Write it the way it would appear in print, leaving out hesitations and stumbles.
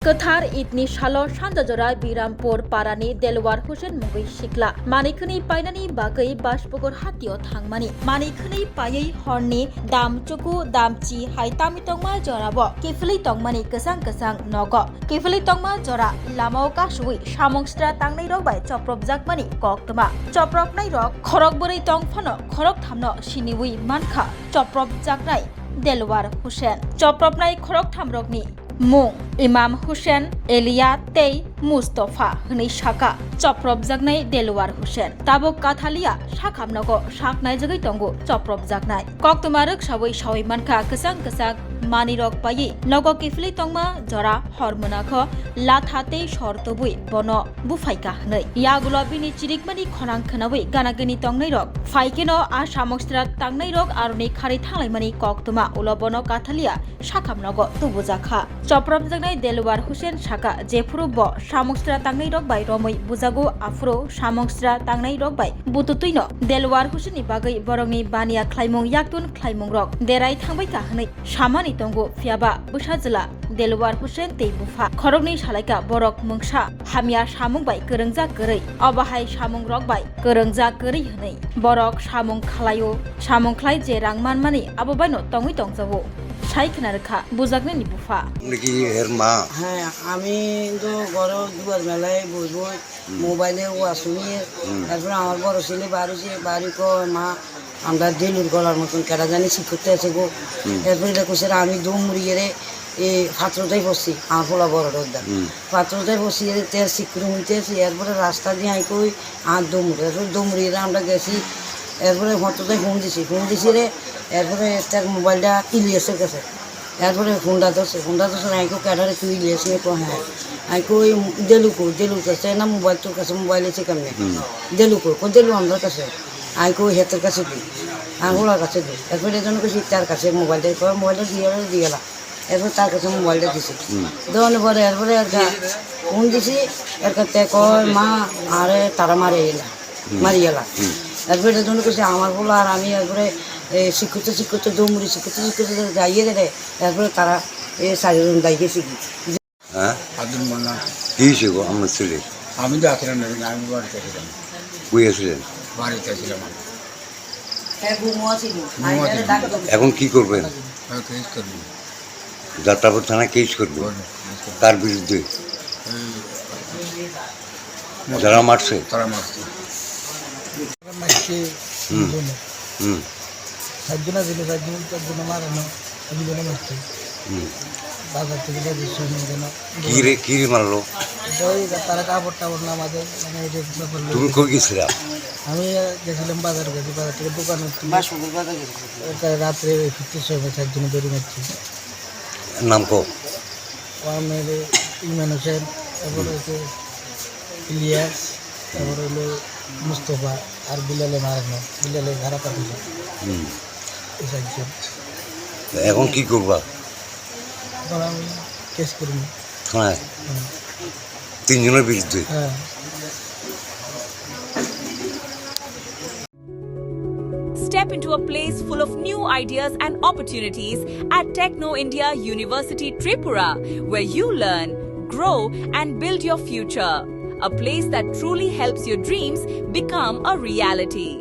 Kathar EIDni Salo Jora Birampur Parani Delwar Hussein Mugui Sikla Manikani Painani Bagai Bashpogor Hatio Thangmani Manikani Pai Horni Dam Chuku Damchi Haitami Tongma Jorabo Kifli Tongmani Kasang Nogo Kifli Tongma Jora Lamao Kashui Shamongstra Tangnai Rok by Chopropjakkha Koktoma Chopropnai Rok Khorokbori Tongfano Khorok Thamno Shiniwi Mankha Chopropjakkha Delwar Hussein Chopropnai Khorok Thamrokni Mung Imam Hussein Elia Tei Mustafa Hni Shaka Chopropjakkha Delwar Hussein Tabok Kathalia Shakham Nogo Shaknai Jagai Tongo Chopropjakkha Koktomaruk Shawai Shawai Mankha Kasang Manirok Pai Nogo Kifli Tongma Jora Hormonakho Lathate Shortobui Bono Bufaika Hnai Yagulo Bini Chirikmani Khonang Khanawi Ganagani Tongnai Rok Faikeno A Shamongstra Tangnai Rok Aruni Khari Thanglaimani Koktoma Ulobono Kathalia Shakham Nogo Tubujakha Chopropjakkha Delwar Hussein Shaka Jefrubo Shamongstra Tangnai Rok by Romoi Bujago Afro Shamongstra Tangnai Rok by Bututuino Delwar Hussein Bagai Borongni Bania Klaimung Yaktun Klaimung Rok Derai Thangbaika Hnai Shamani Tongo Fiaba Bushajla Delwar Hussein Tei Bufa Khorokni Shalaika Borok Mungsha Hamia Shamung by Kerengja Kerei Obahai Shamung Rok by Kerengja Kerei Hnai Borok Shamung Khlayo Shamung Khlai Je Rangman Mani Abobaino Tongui Tongjawo Shaikhnarkha Bujakni Bufa Niki Herma আমি তো বড় দুবার মেলায় বসবো মোবাইলে ওয়াসুনি তারপরে আমার বড় ছেলে বাড়ি মা আমরা দিলুর গলার মতন কেটা জানি শিখতে আছে গো এরপরে দেখো সেটা আমি দৌড়িয়ে এই পাত্রটাই বসছি আমার ফোলা বড় রোদ্দার পাত্রটাই বসিয়ে তেল শিক্ষুর হইতেছি এরপরে রাস্তা দিয়ে আই কই আর দৌড়িয়ে আমরা গেছি এরপরে হতটাই ফোন দিছি রে এরপরে তার মোবাইলটা ইলিয়াসের কাছে এরপরে ফোনটা ধরছে আইকো ক্যাডারে তুই ইলিয়াসে কো হ্যাঁ আইকো দেলু কাছে না মোবাইল তোর কাছে মোবাইল আছে কেমনে দেলু আমরা কাছে আইকো হেতের কাছে দিই আঙুলার কাছে দিই এরপরে এজন্য কিছু তার কাছে মোবাইলটা দিয়ে গেলাম এরপর তার কাছে মোবাইলটা দিছি দেওয়ানোর পরে এরপরে ফোন দিছি এর কাছে কয় মা আরে তারা মারি গেলা এরপরে এজন্য কিছু আমার বলো আর আমি এরপরে শিক্ষতে দৌড়ি শিক্ষতে যাইয়ে রে এরপরে তারা এই চারিজন যাইয়েছি হ্যাঁ কি ছিল আমার ছেলে আমি তো আসলাম না আমি বাড়িতে ছিলাম বুঝেছিলেন বাড়িতে ছিলাম এখন কি করবেন কেস করবো যাত্রাপুর থানায় কেস করবে তার বিরুদ্ধে যারা মারছে তারা মারছে বাজার থেকে কি রে মারলো তারা কাপড় টাপড় না আমাদের তুমি কই গেছিলা আমি গেছিলাম বাজার থেকে দোকানে রাত্রে ফিরতে সময় 4 জনে দড়ি মারছি নাম কো আমার ইমান হোসেন তারপরে হচ্ছে ইলিয়াস তারপরে হলো মুস্তফা আর বিলালে মারানো বিলালে ধারা পাঠিয়েছে এই 4 জন এখন কি করবা এখন আমি কেস করিনি থানায় 3 জনের বিরুদ্ধে হ্যাঁ Step into a place full of new ideas and opportunities at Techno India University Tripura, where you learn, grow and build your future. A place that truly helps your dreams become a reality.